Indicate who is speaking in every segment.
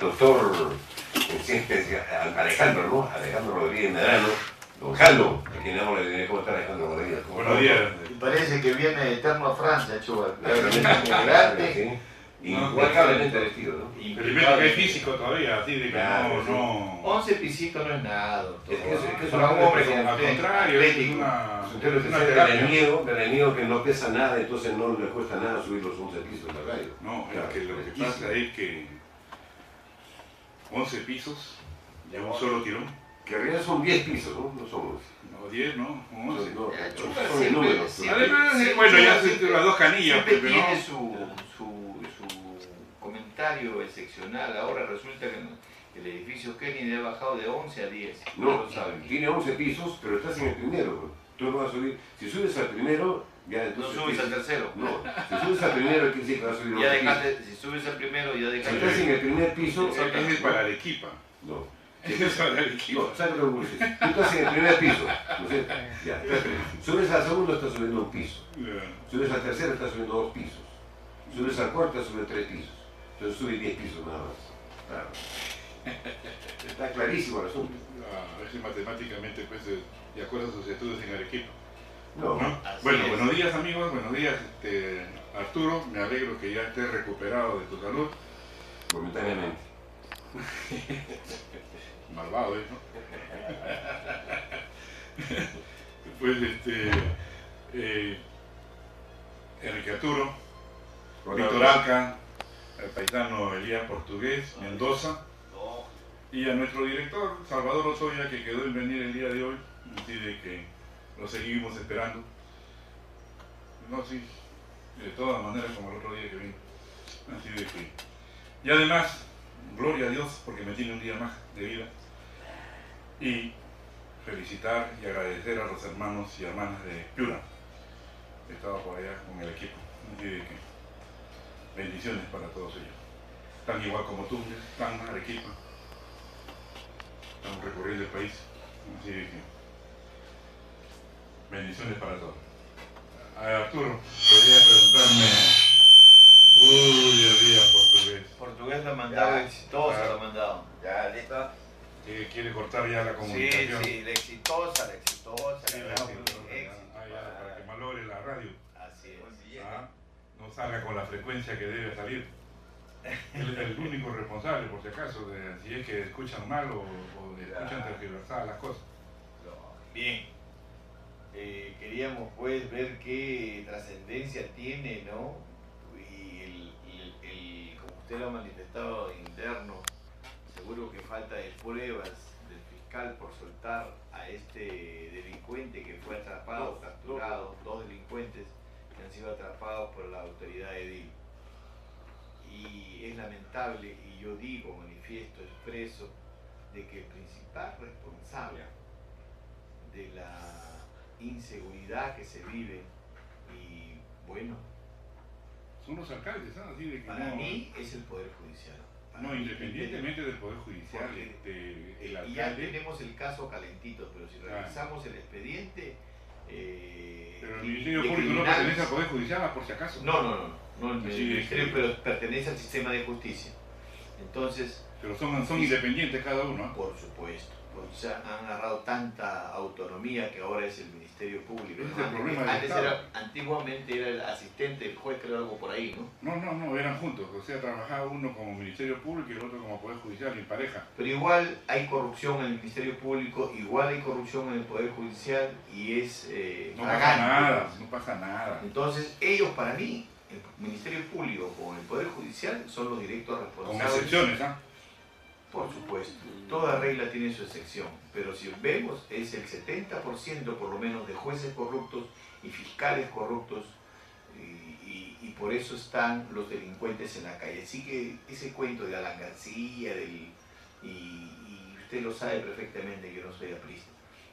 Speaker 1: doctor Alejandro, ¿no? Alejandro Rodríguez Medrano. Don Jalo, a quien amo le diré cómo está Alejandro Rodríguez.
Speaker 2: Buenos días.
Speaker 3: Y parece que viene de eterno a Francia, Chuba.
Speaker 1: Elegante. Impecablemente vestido, ¿no?
Speaker 2: Primero que es físico todavía, así de que no...
Speaker 3: 11 pisitos no es nada, doctor.
Speaker 1: Es que
Speaker 3: para un hombre como
Speaker 2: Al
Speaker 3: usted,
Speaker 2: contrario, es
Speaker 3: atlético.
Speaker 2: una
Speaker 1: del
Speaker 2: terapia.
Speaker 1: enemigo que no pesa nada, entonces no le cuesta nada subir los 11 pisos de la radio.
Speaker 2: No, es que lo que pasa es que 11 pisos de un solo tirón.
Speaker 1: Que en realidad son 10 pisos, ¿no? No son 11.
Speaker 2: No, 10, ¿no? 11.
Speaker 1: No,
Speaker 3: Ya,
Speaker 1: son
Speaker 3: Chuba
Speaker 1: son
Speaker 3: siempre-
Speaker 1: números.
Speaker 3: siempre-
Speaker 2: Además,
Speaker 3: siempre-
Speaker 2: bueno, ya
Speaker 3: siempre-
Speaker 2: se las dos canillas,
Speaker 3: Siempre
Speaker 2: pero
Speaker 3: tiene
Speaker 2: no.
Speaker 3: su comentario excepcional. Ahora resulta que el edificio Kennedy ha bajado de 11 a 10.
Speaker 1: No,
Speaker 3: lo saben.
Speaker 1: tiene 11 pisos, pero estás en el primero. ¿No? Tú no vas a subir. Si subes al primero, ya
Speaker 3: No
Speaker 1: entonces.
Speaker 3: subes al tercero.
Speaker 1: No, si subes al primero, quiere decir que vas a subir
Speaker 3: Ya
Speaker 1: 11 pisos.
Speaker 3: dejaste, si subes al primero, ya
Speaker 1: Si
Speaker 3: dejaste.
Speaker 1: estás en el primer piso.
Speaker 2: Ese es para Arequipa.
Speaker 1: No.
Speaker 2: Ese es para Arequipa.
Speaker 1: No, ¿sabes lo que dices? Tú estás en el primer piso, ¿no es cierto? Ya. Subes al segundo, estás subiendo un piso. Subes al tercero, estás subiendo 2 pisos. Subes al cuarto, estás subiendo 3 pisos. Entonces subes 10 pisos nada más. Claro. Está clarísimo el asunto.
Speaker 2: A ver si matemáticamente, pues, de acuerdo a sus estudios en Arequipa.
Speaker 1: No.
Speaker 2: ¿No?
Speaker 3: Así
Speaker 2: Bueno,
Speaker 3: es.
Speaker 2: buenos días amigos, buenos días Arturo, me alegro que ya estés recuperado de tu salud.
Speaker 1: Momentáneamente.
Speaker 2: Malvado, ¿no? Pues Enrique Arturo, Víctor Alca, el paisano Elías Portugués, Mendoza, y a nuestro director Salvador Osoya, que quedó en venir el día de hoy, así de que lo seguimos esperando. No, sí, de todas maneras como el otro día que vino. Así de que... Y además, gloria a Dios porque me tiene un día más de vida. Y felicitar y agradecer a los hermanos y hermanas de Piura. Estaba por allá con el equipo. Así de que bendiciones para todos ellos. Tan igual como tú, tan Arequipa. Estamos recorriendo el país. Así de que bendiciones para todos. Arturo, quería preguntarme. Uy, el día portugués.
Speaker 3: Portugués lo ha mandado
Speaker 4: Ya.
Speaker 3: exitosa, lo ha mandado.
Speaker 4: Ya, listo.
Speaker 2: Que quiere cortar ya la
Speaker 3: Sí,
Speaker 2: comunicación.
Speaker 3: sí, la exitosa,
Speaker 2: Sí,
Speaker 3: la
Speaker 2: la
Speaker 3: grabamos,
Speaker 2: exitosa,
Speaker 3: éxito.
Speaker 2: ya, para que malogre la radio.
Speaker 3: Así es.
Speaker 4: Buen billete.
Speaker 2: No salga con la frecuencia que debe salir. El único responsable, por si acaso, de si es que escuchan mal o escuchan tergiversadas las cosas.
Speaker 3: Bien. Queríamos pues ver qué trascendencia tiene, ¿no? Y como usted lo ha manifestado interno, seguro que falta de pruebas del fiscal por soltar a este delincuente que fue atrapado, capturado, 2 delincuentes que han sido atrapados por la autoridad edil. Y es lamentable, y yo digo, manifiesto, expreso, de que el principal responsable de la inseguridad que se vive, y bueno,
Speaker 2: Son los alcaldes, ¿no? Así de que
Speaker 3: para
Speaker 2: no,
Speaker 3: mí es el Poder Judicial. Para
Speaker 2: no,
Speaker 3: mí,
Speaker 2: independientemente del Poder Judicial,
Speaker 3: porque
Speaker 2: el
Speaker 3: y ya
Speaker 2: alcalde.
Speaker 3: tenemos el caso calentito, pero si revisamos el expediente...
Speaker 2: Pero el Ministerio Público no pertenece al Poder Judicial, por si acaso.
Speaker 3: No, el
Speaker 2: Así
Speaker 3: Ministerio,
Speaker 2: es.
Speaker 3: pero pertenece al sistema de justicia. Entonces,
Speaker 2: Pero son independientes cada uno. ¿Ah?
Speaker 3: por supuesto, porque se han agarrado tanta autonomía que ahora es el Ministerio Público.
Speaker 2: Ese es el problema del
Speaker 3: Antes
Speaker 2: Estado.
Speaker 3: antiguamente era el asistente del juez, creo, algo por ahí, ¿no?
Speaker 2: No, eran juntos. O sea, trabajaba uno como Ministerio Público y el otro como Poder Judicial, en pareja.
Speaker 3: Pero igual hay corrupción en el Ministerio Público, igual hay corrupción en el Poder Judicial y es
Speaker 2: No pasa
Speaker 3: fragante.
Speaker 2: nada, no pasa nada.
Speaker 3: Entonces, ellos para mí, el Ministerio Público con el Poder Judicial son los directos
Speaker 2: Con
Speaker 3: responsables.
Speaker 2: excepciones, ¿ah?
Speaker 3: Por supuesto, toda regla tiene su excepción, pero si vemos es el 70% por lo menos de jueces corruptos y fiscales corruptos y por eso están los delincuentes en la calle. Así que ese cuento de Alan García, y usted lo sabe perfectamente que yo no soy aprista,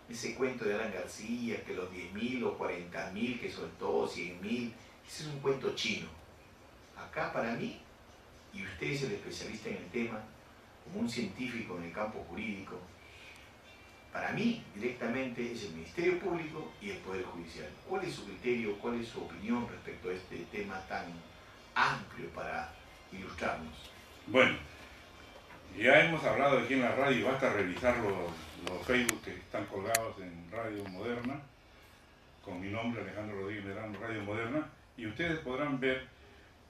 Speaker 3: ese cuento de Alan García, que los 10.000 o 40.000 que soltó, 100.000, ese es un cuento chino. Acá para mí, y usted es el especialista en el tema, como un científico en el campo jurídico, para mí directamente es el Ministerio Público y el Poder Judicial. ¿Cuál es su criterio, cuál es su opinión respecto a este tema tan amplio para ilustrarnos?
Speaker 2: Bueno, Ya hemos hablado aquí en la radio, basta revisar los Facebook que están colgados en Radio Moderna, con mi nombre, Alejandro Rodríguez Medrano, Radio Moderna, y ustedes podrán ver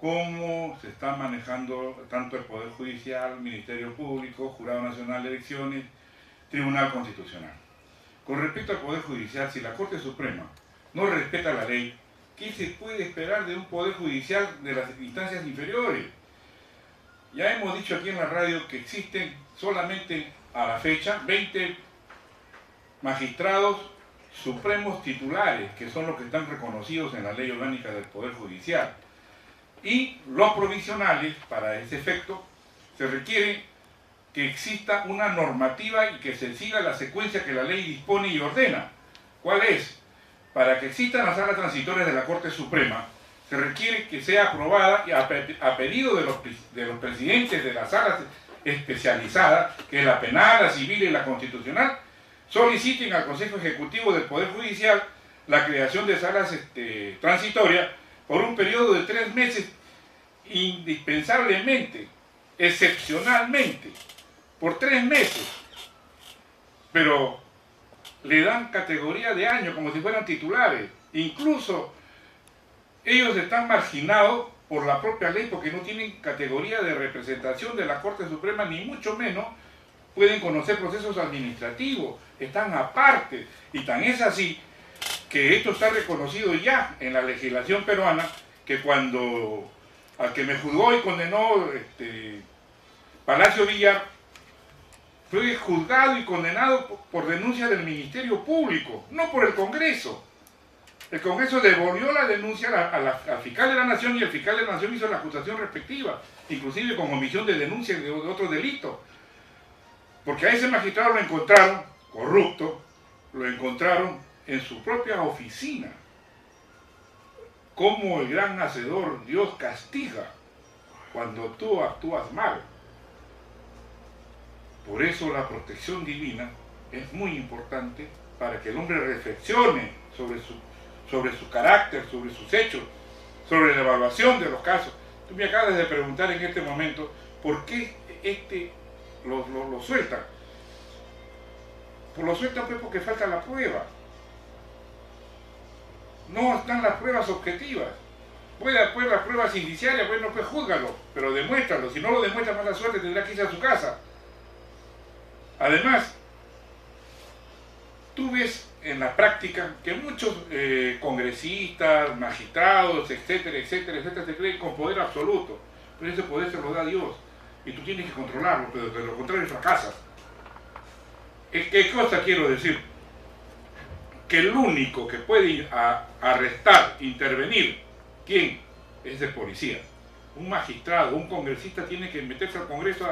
Speaker 2: cómo se está manejando tanto el Poder Judicial, Ministerio Público, Jurado Nacional de Elecciones, Tribunal Constitucional. Con respecto al Poder Judicial, si la Corte Suprema no respeta la ley, ¿qué se puede esperar de un Poder Judicial de las instancias inferiores? Ya hemos dicho aquí en la radio que existen solamente a la fecha 20 magistrados supremos titulares, que son los que están reconocidos en la Ley Orgánica del Poder Judicial. Y los provisionales, para ese efecto, se requiere que exista una normativa y que se siga la secuencia que la ley dispone y ordena. ¿Cuál es? Para que existan las salas transitorias de la Corte Suprema, se requiere que sea aprobada a pedido de los presidentes de las salas especializadas, que es la penal, la civil y la constitucional, soliciten al Consejo Ejecutivo del Poder Judicial la creación de salas transitorias por un periodo de 3 meses, indispensablemente, excepcionalmente, por 3 meses, pero le dan categoría de año como si fueran titulares. Incluso ellos están marginados por la propia ley porque no tienen categoría de representación de la Corte Suprema, ni mucho menos pueden conocer procesos administrativos, están aparte, y tan es así que esto está reconocido ya en la legislación peruana, que cuando al que me juzgó y condenó Palacio Villar, fue juzgado y condenado por denuncia del Ministerio Público, no por el Congreso. El Congreso devolvió la denuncia al fiscal de la Nación y el fiscal de la Nación hizo la acusación respectiva, inclusive con omisión de denuncia de otro delito. Porque a ese magistrado lo encontraron corrupto, lo encontraron en su propia oficina. Como el gran hacedor, Dios castiga cuando tú actúas mal. Por eso la protección divina es muy importante para que el hombre reflexione sobre su carácter, sobre sus hechos, sobre la evaluación de los casos. Tú me acabas de preguntar en este momento por qué lo sueltan. Pues lo sueltan pues porque falta la prueba. No están las pruebas objetivas. Puede haber las pruebas indiciarias, bueno, pues júzgalo, pero demuéstralo. Si no lo demuestra, mala suerte, tendrá que irse a su casa. Además, tú ves en la práctica que muchos congresistas, magistrados, etcétera, etcétera, etcétera, se creen con poder absoluto. Pero ese poder se lo da Dios. Y tú tienes que controlarlo, pero de lo contrario fracasas. ¿Qué cosa quiero decir? Que el único que puede arrestar, intervenir, ¿quién? Es el policía. Un magistrado, un congresista tiene que meterse al Congreso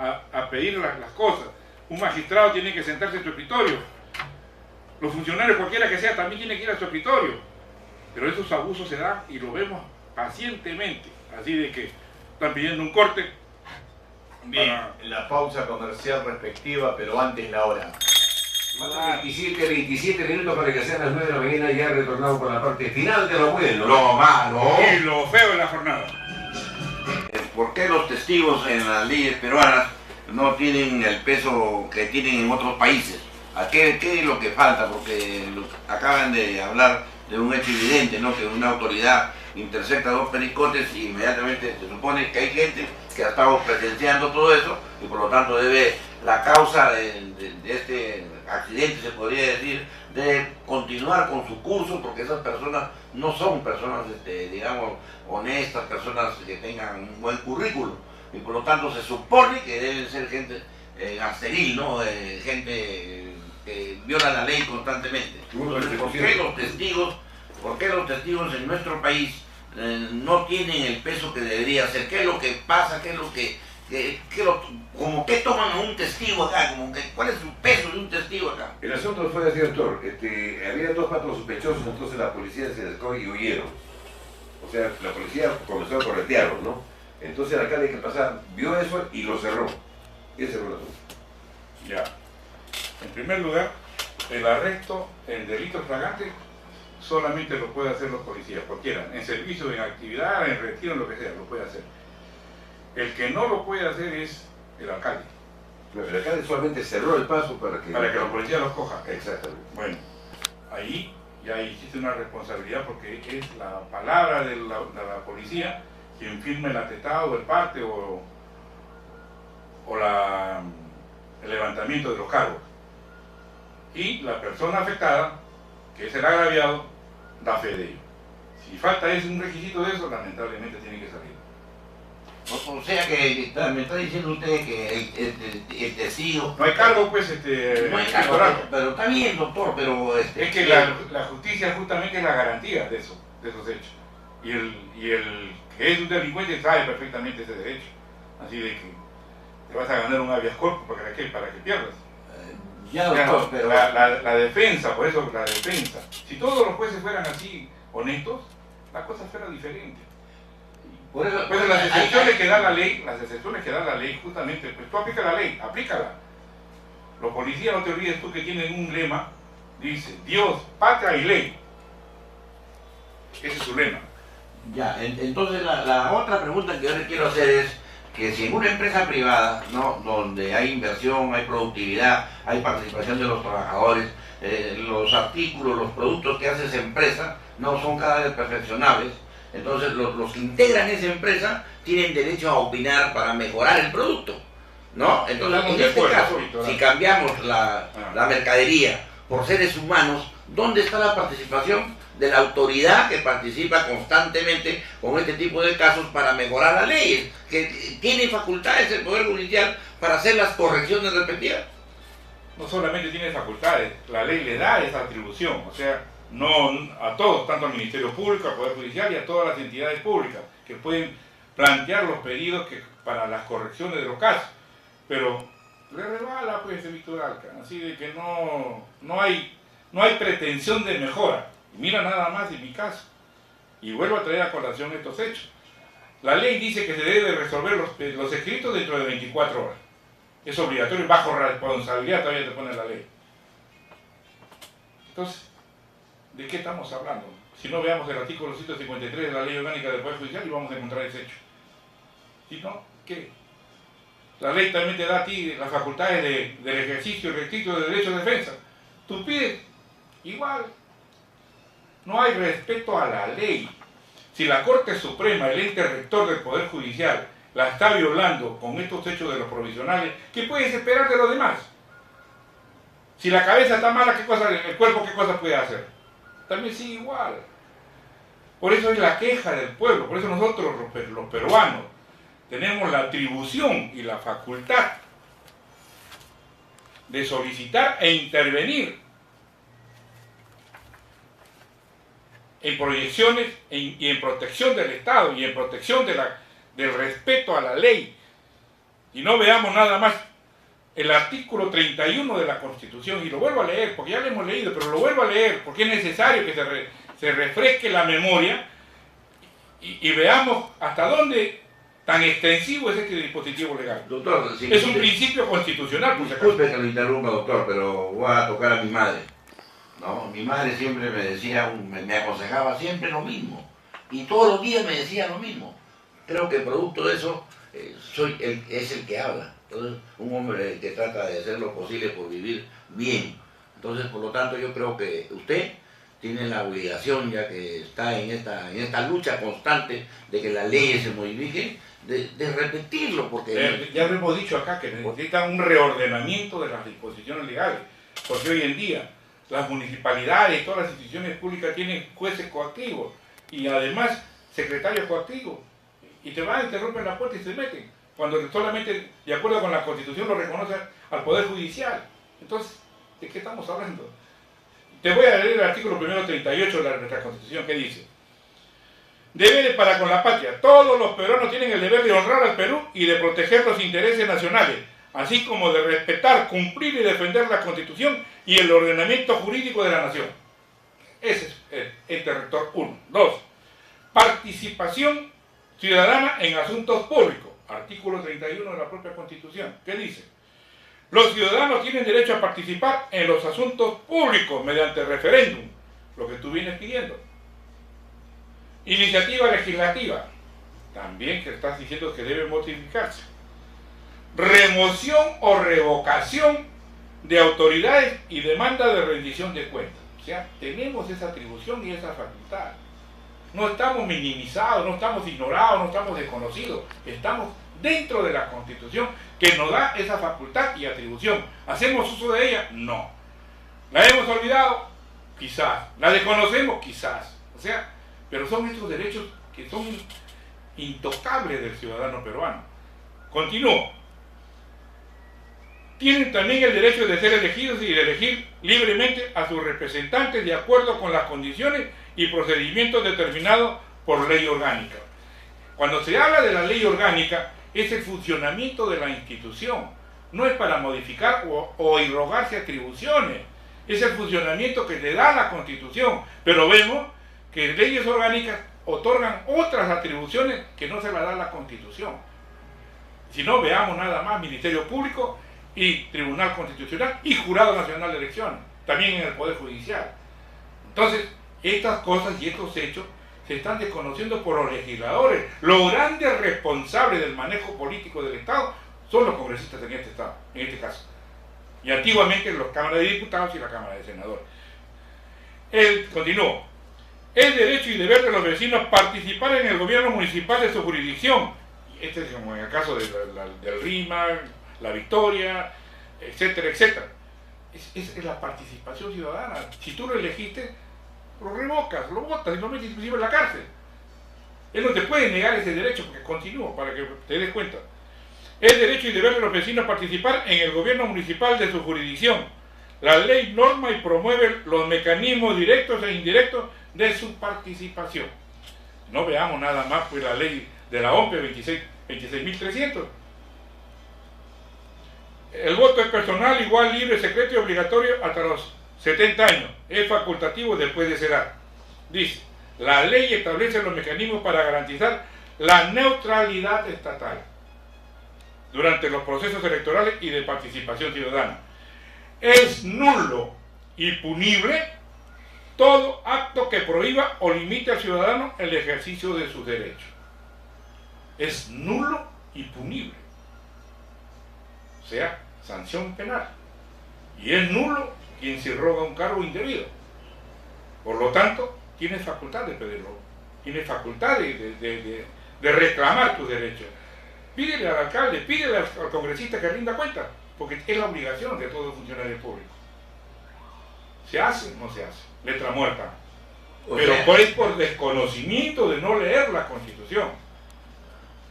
Speaker 2: a pedir las cosas. Un magistrado tiene que sentarse en su escritorio. Los funcionarios, cualquiera que sea, también tienen que ir a su escritorio. Pero esos abusos se dan y lo vemos pacientemente. Así de que están pidiendo un corte.
Speaker 3: Bien, la pausa comercial respectiva, pero antes la hora.
Speaker 1: 27 minutos para que sean las 9 de la mañana, ya retornamos con la parte final de lo bueno,
Speaker 4: Lo malo.
Speaker 2: Y lo feo de la jornada.
Speaker 4: ¿Por qué los testigos en las leyes peruanas no tienen el peso que tienen en otros países? ¿Qué es lo que falta? Porque acaban de hablar de un hecho evidente, ¿no? Que una autoridad intercepta 2 pericotes y inmediatamente se supone que hay gente que ha estado presenciando todo eso y por lo tanto la causa de este accidente, se podría decir, de continuar con su curso, porque esas personas no son personas, digamos, honestas, personas que tengan un buen currículum, y por lo tanto se supone que deben ser gente gasteril, ¿no? Gente que viola la ley constantemente. Entonces, ¿por qué los testigos en nuestro país no tienen el peso que debería ser? ¿Qué es lo que pasa? ¿Qué es lo que como que toman a un testigo acá? ¿Cuál es el peso de un testigo acá?
Speaker 1: El asunto fue así, doctor. Había 2 patos sospechosos, entonces la policía se acercó y huyeron. O sea, la policía comenzó a corretearlos, ¿no? Entonces el alcalde que pasaba vio eso y lo cerró. Y ese fue el asunto.
Speaker 2: Ya. En primer lugar, el arresto en delito flagrante solamente lo pueden hacer los policías, cualquiera, en servicio, en actividad, en retiro, en lo que sea, lo puede hacer. El que no lo puede hacer es el alcalde.
Speaker 1: Pero acá solamente cerró el paso para que
Speaker 2: los policías los cojan.
Speaker 1: Exactamente.
Speaker 2: Bueno, ahí ya existe una responsabilidad porque es la palabra de la policía quien firme el atestado, el parte o el levantamiento de los cargos. Y la persona afectada, que es el agraviado, da fe de ello. Si falta un requisito de eso, lamentablemente tiene que salir.
Speaker 4: O sea que me está diciendo usted que el testigo...
Speaker 2: No hay cargo, pues,
Speaker 4: no hay cargo, pero está bien, doctor, pero...
Speaker 2: es que la justicia justamente es la garantía de esos hechos. Y el que es un delincuente sabe perfectamente ese derecho. Así de que te vas a ganar un habeas corpus para que pierdas.
Speaker 4: Ya, doctor, pero...
Speaker 2: La defensa, por eso la defensa. Si todos los jueces fueran así honestos, la cosa fuera diferente.
Speaker 4: Por eso,
Speaker 2: pues las excepciones que da la ley, justamente, pues tú aplicas la ley, aplícala. Los policías, no te olvides tú que tienen un lema, dice Dios, patria y ley. Ese es su lema.
Speaker 4: Ya, entonces la otra pregunta que yo le quiero hacer es que si en una empresa privada, ¿no?, donde hay inversión, hay productividad, hay participación de los trabajadores, los artículos, los productos que hace esa empresa no son cada vez perfeccionables, entonces los que integran esa empresa tienen derecho a opinar para mejorar el producto, ¿no? Entonces, en este caso, si cambiamos la mercadería por seres humanos, ¿dónde está la participación de la autoridad que participa constantemente con este tipo de casos para mejorar las leyes? Que tiene facultades el Poder Judicial para hacer las correcciones respectivas.
Speaker 2: No solamente tiene facultades, la ley le da esa atribución, o sea, no a todos, tanto al Ministerio Público, al Poder Judicial y a todas las entidades públicas que pueden plantear los pedidos para las correcciones de los casos, pero le rebala pues el Víctor Alca, así de que no hay pretensión de mejora. Mira nada más en mi caso, y vuelvo a traer a colación estos hechos. La ley dice que se debe resolver los escritos dentro de 24 horas. Es obligatorio, bajo responsabilidad todavía te pone la ley. Entonces, ¿de qué estamos hablando? Si no, veamos el artículo 153 de la Ley Orgánica del Poder Judicial y vamos a encontrar ese hecho. Si no, ¿qué? La ley también te da a ti las facultades del ejercicio y requisito de derecho de defensa. Tú pides igual. No hay respeto a la ley. Si la Corte Suprema, el ente rector del Poder Judicial, la está violando con estos hechos de los provisionales, ¿qué puedes esperar de los demás? Si la cabeza está mala, el cuerpo qué cosa puede hacer? También sigue igual. Por eso es la queja del pueblo, por eso nosotros los peruanos tenemos la atribución y la facultad de solicitar e intervenir en proyecciones y en protección del Estado y en protección del respeto a la ley. Y no veamos nada más el artículo 31 de la Constitución, y lo vuelvo a leer, porque ya lo hemos leído, pero lo vuelvo a leer, porque es necesario que se refresque la memoria y veamos hasta dónde tan extensivo es este dispositivo legal.
Speaker 4: Doctor,
Speaker 2: es un principio constitucional.
Speaker 4: Disculpe que lo interrumpa, doctor, pero voy a tocar a mi madre. ¿No? Mi madre siempre me decía, me aconsejaba siempre lo mismo, y todos los días me decía lo mismo. Creo que producto de eso es el que habla. Entonces, un hombre que trata de hacer lo posible por vivir bien. Entonces, por lo tanto, yo creo que usted tiene la obligación, ya que está en esta lucha constante de que las leyes se modifiquen, de repetirlo, porque...
Speaker 2: Ya lo hemos dicho acá, que necesita un reordenamiento de las disposiciones legales, porque hoy en día las municipalidades y todas las instituciones públicas tienen jueces coactivos y además secretarios coactivos, y te van, te rompen la puerta y se meten, cuando solamente, de acuerdo con la Constitución, lo reconoce al Poder Judicial. Entonces, ¿de qué estamos hablando? Te voy a leer el artículo 38 de nuestra Constitución, que dice: deberes para con la patria. Todos los peruanos tienen el deber de honrar al Perú y de proteger los intereses nacionales, así como de respetar, cumplir y defender la Constitución y el ordenamiento jurídico de la nación. Ese es el ente rector 1. 2. Participación ciudadana en asuntos públicos. Artículo 31 de la propia Constitución. ¿Qué dice? Los ciudadanos tienen derecho a participar en los asuntos públicos mediante referéndum, lo que tú vienes pidiendo. Iniciativa legislativa, también que estás diciendo que debe modificarse.
Speaker 5: remoción o revocación de autoridades y demanda de rendición de cuentas. O sea, tenemos esa atribución y esa facultad. No estamos minimizados, no estamos ignorados, no estamos desconocidos. Estamos dentro de la Constitución que nos da esa facultad y atribución. ¿Hacemos uso de ella? No. ¿La hemos olvidado? Quizás. ¿La desconocemos? Quizás. O sea, pero son estos derechos que son intocables del ciudadano peruano. Continúo. Tienen también el derecho de ser elegidos y de elegir libremente a sus representantes de acuerdo con las condiciones y procedimientos determinados por ley orgánica. Cuando se habla de la ley orgánica, es el funcionamiento de la institución. No es para modificar o irrogarse atribuciones. Es el funcionamiento que le da la Constitución. Pero vemos que leyes orgánicas otorgan otras atribuciones que no se las da la Constitución. Si no, veamos nada más Ministerio Público y Tribunal Constitucional y Jurado Nacional de Elecciones, también en el Poder Judicial. Entonces, estas cosas y estos hechos se están desconociendo por los legisladores. Los grandes responsables del manejo político del Estado son los congresistas en este Estado, en este caso. Y antiguamente las cámaras de diputados y la Cámara de Senadores. Continúo. Es derecho y deber de los vecinos participar en el gobierno municipal de su jurisdicción. Este es como en el caso del RIMA, la Victoria, etcétera, etcétera. Es la participación ciudadana. Si tú lo elegiste, lo revocas, lo votas y lo metes inclusive en la cárcel. Él no te puede negar ese derecho, porque continúo, para que te des cuenta. Es derecho y deber de los vecinos participar en el gobierno municipal de su jurisdicción. La ley norma y promueve los mecanismos directos e indirectos de su participación. No veamos nada más pues la ley de la OMPE 26.300. El voto es personal, igual, libre, secreto y obligatorio hasta los 70 años. Es facultativo después de esa edad. Dice, la ley establece los mecanismos para garantizar la neutralidad estatal durante los procesos electorales y de participación ciudadana. Es nulo y punible todo acto que prohíba o limite al ciudadano el ejercicio de sus derechos. Es nulo y punible. O sea, sanción penal. Y es nulo quien se roga un cargo indebido. Por lo tanto, tienes facultad de pedirlo. Tienes facultad de reclamar tus derechos. Pídele al alcalde, pídele al congresista que rinda cuenta, porque es la obligación de todo funcionario público. ¿Se hace? No se hace. Letra muerta. Pero pues por desconocimiento de no leer la Constitución.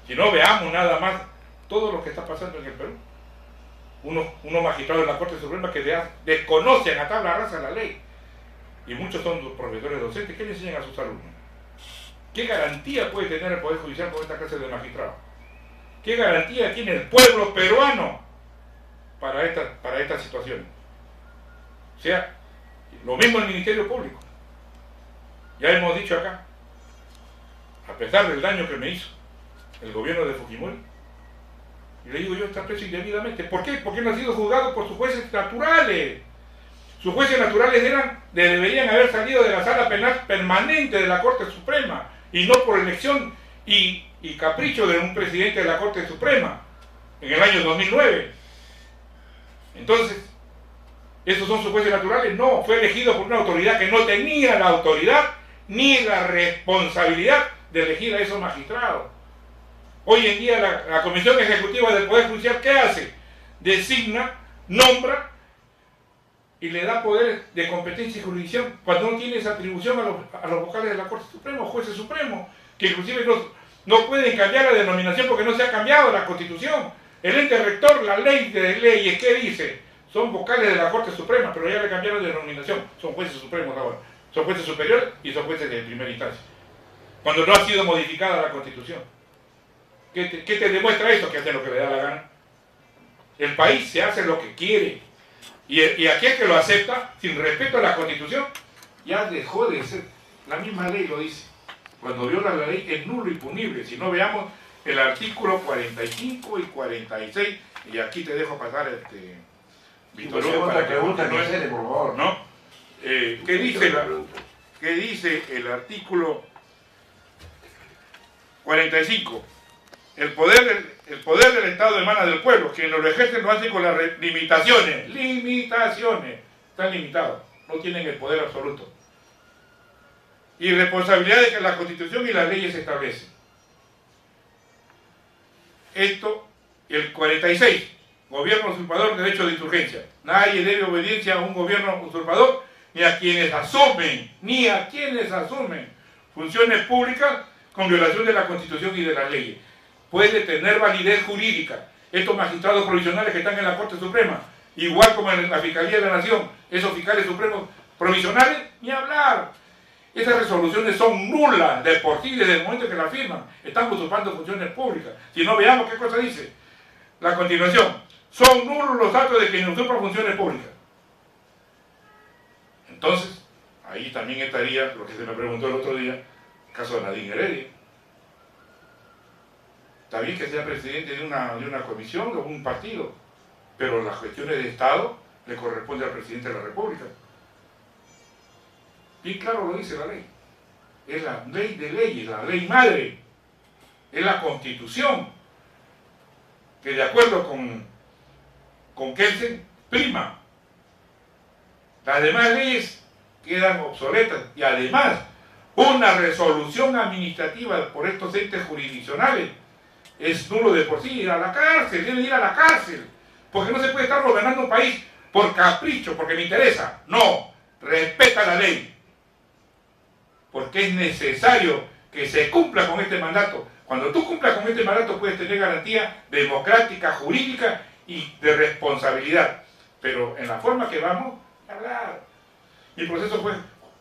Speaker 5: Si no, veamos nada más todo lo que está pasando en el Perú. Unos magistrados de la Corte Suprema que desconocen a tabla rasa la ley. Y muchos son profesores docentes. ¿Qué le enseñan a sus alumnos? ¿Qué garantía puede tener el Poder Judicial con esta clase de magistrados? ¿Qué garantía tiene el pueblo peruano para esta situación? O sea, lo mismo el Ministerio Público. Ya hemos dicho acá, a pesar del daño que me hizo el gobierno de Fujimori, y le digo yo, está preso indebidamente. ¿Por qué? Porque no ha sido juzgado por sus jueces naturales. Sus jueces naturales deberían haber salido de la sala penal permanente de la Corte Suprema, y no por elección y capricho de un presidente de la Corte Suprema en el año 2009. Entonces, ¿esos son sus jueces naturales? No, fue elegido por una autoridad que no tenía la autoridad ni la responsabilidad de elegir a esos magistrados. Hoy en día la Comisión Ejecutiva del Poder Judicial, ¿qué hace? Designa, nombra y le da poderes de competencia y jurisdicción cuando no tiene esa atribución a los vocales de la Corte Suprema, jueces supremos, que inclusive no pueden cambiar la denominación porque no se ha cambiado la Constitución. El ente rector, la ley de leyes, ¿qué dice? Son vocales de la Corte Suprema, pero ya le cambiaron de denominación. Son jueces supremos ahora. Son jueces superiores y son jueces de primera instancia. Cuando no ha sido modificada la Constitución. ¿Qué te demuestra eso? Que hace lo que le da la gana. El país se hace lo que quiere. Y aquel que lo acepta, sin respeto a la Constitución, ya dejó de ser. La misma ley lo dice. Cuando viola la ley es nulo y punible. Si no, veamos el artículo 45 y 46. Y aquí te dejo pasar Victorio, para que
Speaker 1: pregunta que hacer, por favor.
Speaker 5: ¿No? ¿Qué dice el artículo 45? el poder del Estado emana del pueblo. Quien lo ejerce lo hace con las limitaciones. Limitaciones. Están limitados. No tienen el poder absoluto. Y responsabilidades que la Constitución y las leyes establecen. Esto, el 46, gobierno usurpador, derecho de insurgencia. Nadie debe obediencia a un gobierno usurpador, ni a quienes asumen funciones públicas con violación de la Constitución y de las leyes. Puede tener validez jurídica. Estos magistrados provisionales que están en la Corte Suprema, igual como en la Fiscalía de la Nación, esos fiscales supremos provisionales, ni hablar. Esas resoluciones son nulas de por sí desde el momento que la firman. Están usurpando funciones públicas. Si no, veamos qué cosa dice. La continuación. Son nulos los actos de quienes usurpan funciones públicas. Entonces, ahí también estaría lo que se me preguntó el otro día, el caso de Nadine Heredia. Está bien que sea presidente de una comisión o un partido, pero las cuestiones de Estado le corresponde al presidente de la República. Bien claro lo dice la ley. Es la ley de leyes, la ley madre. Es la Constitución que, de acuerdo con Kelsen, prima. Las demás leyes quedan obsoletas. Y además, una resolución administrativa por estos entes jurisdiccionales es nulo de por sí. Ir a la cárcel, debe ir a la cárcel. Porque no se puede estar gobernando un país por capricho, porque me interesa. No, respeta la ley. Porque es necesario que se cumpla con este mandato. Cuando tú cumplas con este mandato puedes tener garantía democrática, jurídica y de responsabilidad. Pero en la forma que vamos a hablar. Mi proceso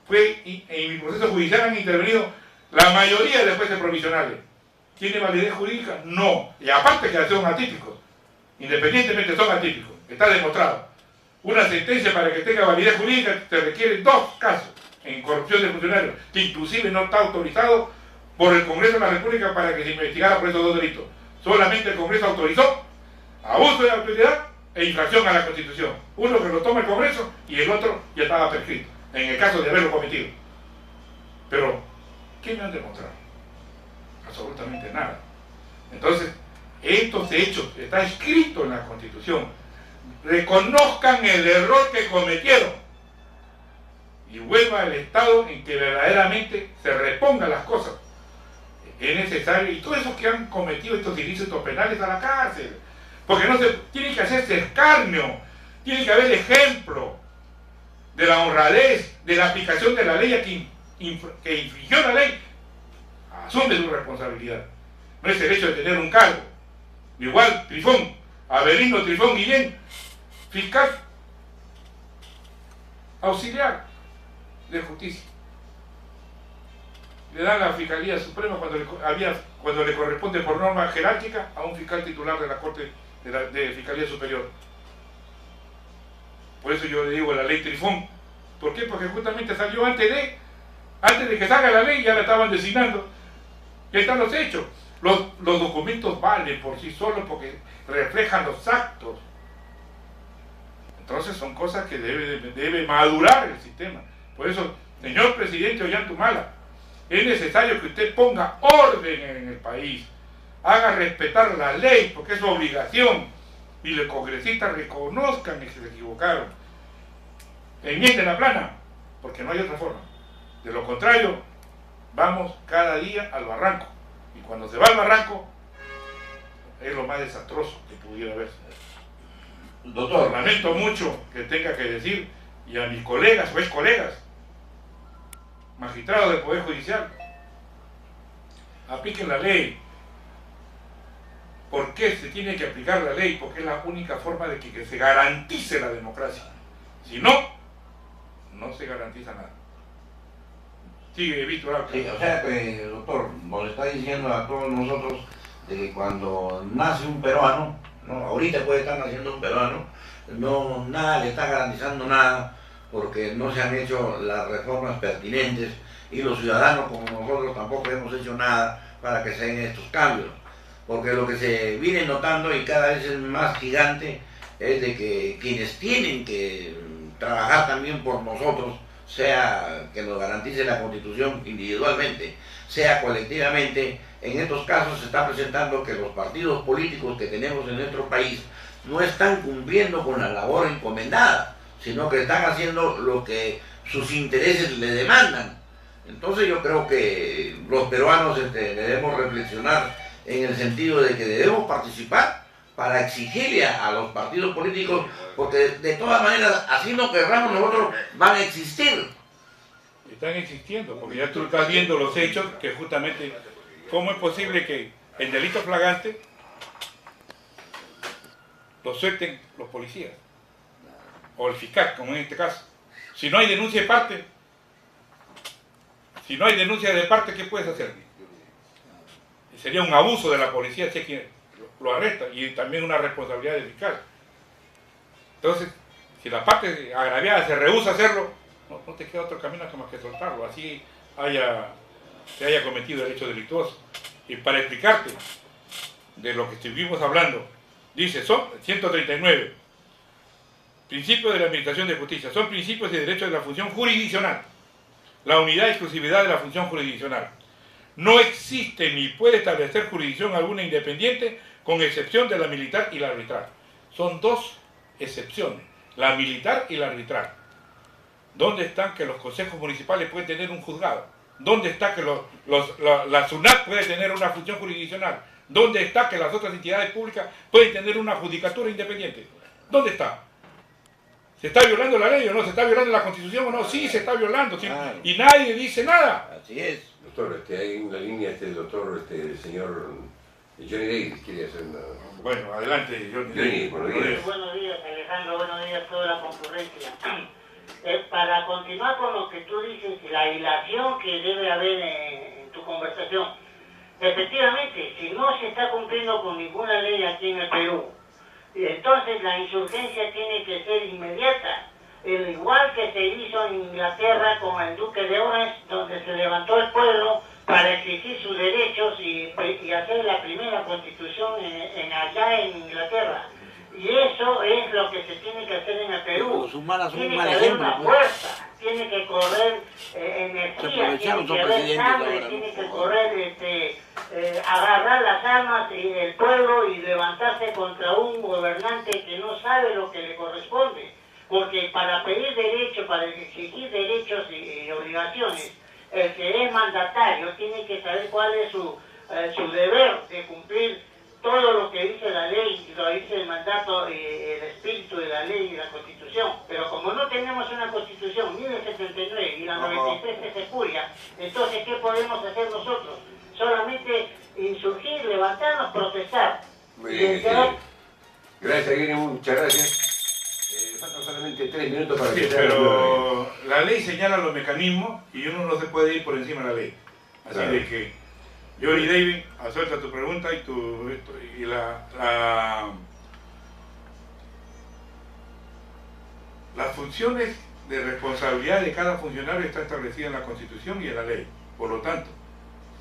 Speaker 5: en mi proceso judicial han intervenido la mayoría de jueces provisionales. ¿Tiene validez jurídica? No. Y aparte que son atípicos. Independientemente son atípicos. Está demostrado. Una sentencia para que tenga validez jurídica te requiere 2 casos en corrupción de funcionarios, que inclusive no está autorizado por el Congreso de la República para que se investigara por esos 2 delitos. Solamente el Congreso autorizó abuso de autoridad e infracción a la Constitución. Uno que lo toma el Congreso y el otro ya estaba prescrito, en el caso de haberlo cometido. Pero, ¿qué me han demostrado? Absolutamente nada. Entonces, estos hechos está escrito en la Constitución. Reconozcan el error que cometieron y vuelva al estado en que verdaderamente se repongan las cosas. Es necesario, y todos esos que han cometido estos ilícitos penales a la cárcel, porque no se tiene que hacerse escarnio, tiene que haber ejemplo de la honradez, de la aplicación de la ley a quien infringió la ley, asume su responsabilidad. No es el hecho de tener un cargo. Igual Trifón, Avelino Trifón Guillén, fiscal auxiliar de justicia. Le dan la Fiscalía Suprema cuando le corresponde por norma jerárquica a un fiscal titular de la Corte de Fiscalía Superior. Por eso yo le digo la ley Trifón. ¿Por qué? Porque justamente salió antes de que salga la ley, ya la estaban designando. Ya están los hechos. Los documentos valen por sí solos porque reflejan los actos. Entonces son cosas que debe madurar el sistema. Por eso, señor presidente Ollantumala, es necesario que usted ponga orden en el país, haga respetar la ley, porque es su obligación, y los congresistas reconozcan que se equivocaron. Enmienden la plana, porque no hay otra forma. De lo contrario, vamos cada día al barranco. Y cuando se va al barranco, es lo más desastroso que pudiera haber.
Speaker 4: Doctor,
Speaker 5: Lamento mucho que tenga que decir, y a mis colegas o ex colegas, magistrados del Poder Judicial, apliquen la ley. ¿Por qué se tiene que aplicar la ley? Porque es la única forma de que se garantice la democracia. Si no, no se garantiza nada. Sigue, Víctor.
Speaker 4: sí, o sea que, doctor, nos está diciendo a todos nosotros de que cuando nace un peruano, ¿no? Ahorita puede estar naciendo un peruano, no, nada le está garantizando nada, porque no se han hecho las reformas pertinentes y los ciudadanos como nosotros tampoco hemos hecho nada para que se den estos cambios. Porque lo que se viene notando y cada vez es más gigante es de que quienes tienen que trabajar también por nosotros sea que nos garantice la Constitución individualmente, sea colectivamente, en estos casos se está presentando que los partidos políticos que tenemos en nuestro país no están cumpliendo con la labor encomendada, sino que están haciendo lo que sus intereses le demandan. Entonces yo creo que los peruanos debemos reflexionar en el sentido de que debemos participar para exigirle a los partidos políticos, porque de todas maneras, así no querramos nosotros, van a existir.
Speaker 5: Están existiendo, porque ya tú estás viendo los hechos que justamente, ¿cómo es posible que el delito flagrante lo suelten los policías? O el fiscal, como en este caso. Si no hay denuncia de parte, ¿qué puedes hacer? Sería un abuso de la policía si es que lo arresta, y también una responsabilidad del fiscal. Entonces, si la parte agraviada se rehúsa a hacerlo, no te queda otro camino más que soltarlo, así se haya cometido el hecho delictuoso. Y para explicarte de lo que estuvimos hablando, dice, son 139 principios de la Administración de Justicia, son principios de derecho de la función jurisdiccional, la unidad y exclusividad de la función jurisdiccional. No existe ni puede establecer jurisdicción alguna independiente, con excepción de la militar y la arbitral. Son dos excepciones, la militar y la arbitral. ¿Dónde están que los consejos municipales pueden tener un juzgado? ¿Dónde está que la SUNAT puede tener una función jurisdiccional? ¿Dónde está que las otras entidades públicas pueden tener una judicatura independiente? ¿Dónde está? ¿Se está violando la ley o no? ¿Se está violando la Constitución o no? Sí, se está violando. Sí, claro. Y nadie dice nada.
Speaker 4: Así es.
Speaker 1: Doctor, hay una línea, el doctor, el señor Johnny Davis quiere hacer una...
Speaker 5: Bueno, adelante, Johnny.
Speaker 1: Buenos días.
Speaker 6: Buenos días, Alejandro, buenos días a toda la concurrencia. Para continuar con lo que tú dices, la dilación que debe haber en tu conversación, efectivamente, si no se está cumpliendo con ninguna ley aquí en el Perú, entonces la insurgencia tiene que ser inmediata, igual que se hizo en Inglaterra con el Duque de Orange, donde se levantó el pueblo para exigir sus derechos y hacer la primera constitución allá en Inglaterra. Y eso es lo que se tiene que hacer en el Perú. Tiene que haber una fuerza, tiene que correr energía, tiene que haber sangre, tiene que correr, agarrar las armas del pueblo y levantarse contra un gobernante que no sabe lo que le corresponde. Porque para pedir derechos, para exigir derechos y obligaciones, el que es mandatario tiene que saber cuál es su deber de cumplir todo lo que dice la ley, lo dice el mandato, el espíritu de la ley y la Constitución. Pero como no tenemos una Constitución ni del 79 y la 93 es espuria, entonces ¿qué podemos hacer nosotros? Solamente insurgir, levantarnos, protestar.
Speaker 1: Muy bien, gracias, Guillermo, muchas gracias. Faltan solamente 3 minutos para que
Speaker 5: sí, pero la ley señala los mecanismos y uno no se puede ir por encima de la ley. Así claro. De que, Johnny David, suelta tu pregunta y las funciones de responsabilidad de cada funcionario está establecida en la Constitución y en la ley. Por lo tanto,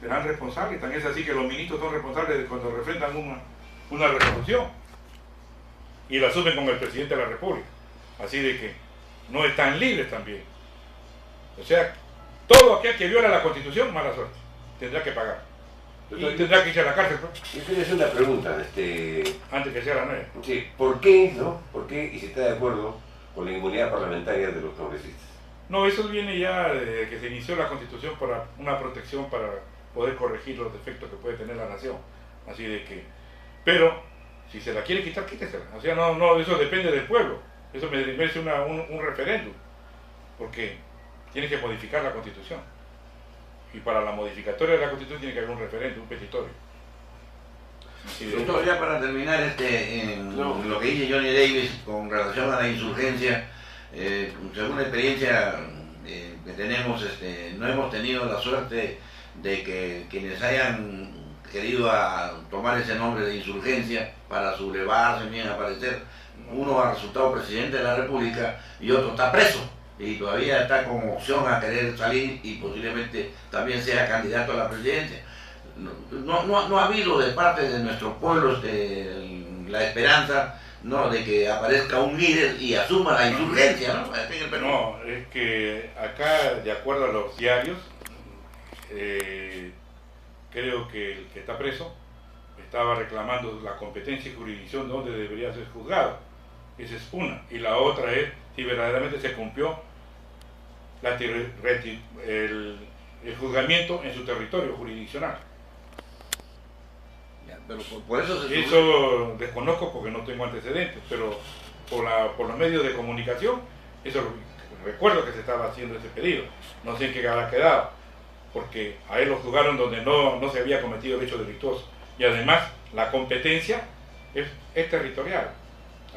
Speaker 5: serán responsables. También es así que los ministros son responsables de cuando refrendan una resolución y la asumen con el presidente de la República. Así de que no están libres también. O sea, todo aquel que viola la Constitución, mala suerte, tendrá que pagar. Y tendrá que irse a la cárcel.
Speaker 1: Yo quería hacer una pregunta.
Speaker 5: Antes que sea la 9.
Speaker 1: Sí, ¿por qué, no? ¿Por qué? Y si está de acuerdo con la inmunidad parlamentaria de los congresistas.
Speaker 5: No, eso viene ya desde que se inició la Constitución para una protección para poder corregir los defectos que puede tener la nación. Así de que, pero si se la quiere quitar, quítesela. O sea, no, eso depende del pueblo. Eso merece un referéndum, porque tiene que modificar la Constitución. Y para la modificatoria de la Constitución tiene que haber un referéndum, un petitorio.
Speaker 4: Doctor, ya para terminar lo que dice Johnny Davis con relación a la insurgencia, según la experiencia que tenemos, no hemos tenido la suerte de que quienes hayan querido tomar ese nombre de insurgencia para sublevarse, bien aparecer, uno ha resultado presidente de la República y otro está preso y todavía está con opción a querer salir y posiblemente también sea candidato a la presidencia. No ha habido de parte de nuestros pueblos la esperanza ¿no? De que aparezca un líder y asuma la insurgencia, ¿no? Aquí en el Perú.
Speaker 5: No, es que acá, de acuerdo a los diarios, creo que el que está preso estaba reclamando la competencia y jurisdicción donde debería ser juzgado. Esa es una. Y la otra es si verdaderamente se cumplió el juzgamiento en su territorio jurisdiccional.
Speaker 4: Ya, pero por eso se
Speaker 5: Eso desconozco porque no tengo antecedentes, pero por los medios de comunicación, eso recuerdo que se estaba haciendo ese pedido. No sé en qué habrá quedado, porque a él lo juzgaron donde no se había cometido el hecho delictuoso. Y además, la competencia es territorial.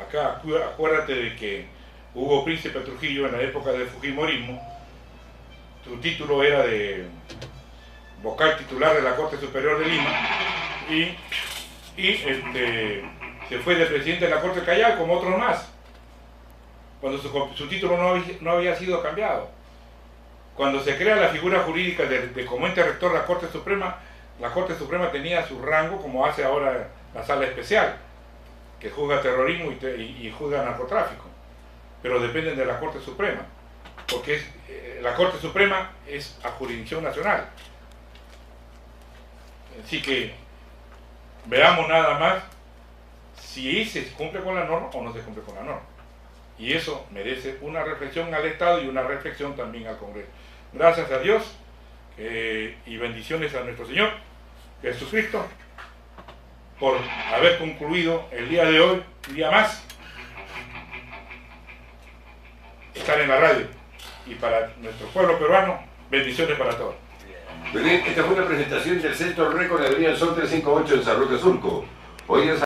Speaker 5: Acá, acuérdate de que Hugo Príncipe Trujillo, en la época del fujimorismo, su título era de vocal titular de la Corte Superior de Lima y se fue de presidente de la Corte Callao como otros más, cuando su título no había sido cambiado. Cuando se crea la figura jurídica de como ente rector la Corte Suprema tenía su rango como hace ahora la Sala Especial, que juzga terrorismo y juzga narcotráfico, pero dependen de la Corte Suprema, porque la Corte Suprema es a jurisdicción nacional. Así que veamos nada más si se cumple con la norma o no se cumple con la norma. Y eso merece una reflexión al Estado y una reflexión también al Congreso. Gracias a Dios y bendiciones a nuestro Señor Jesucristo por haber concluido el día de hoy, un día más, estar en la radio. Y para nuestro pueblo peruano, bendiciones para todos.
Speaker 1: Muy bien, esta fue una presentación del Centro Récord de Avenida del Sol 358 en San Roque Surco. Hoy es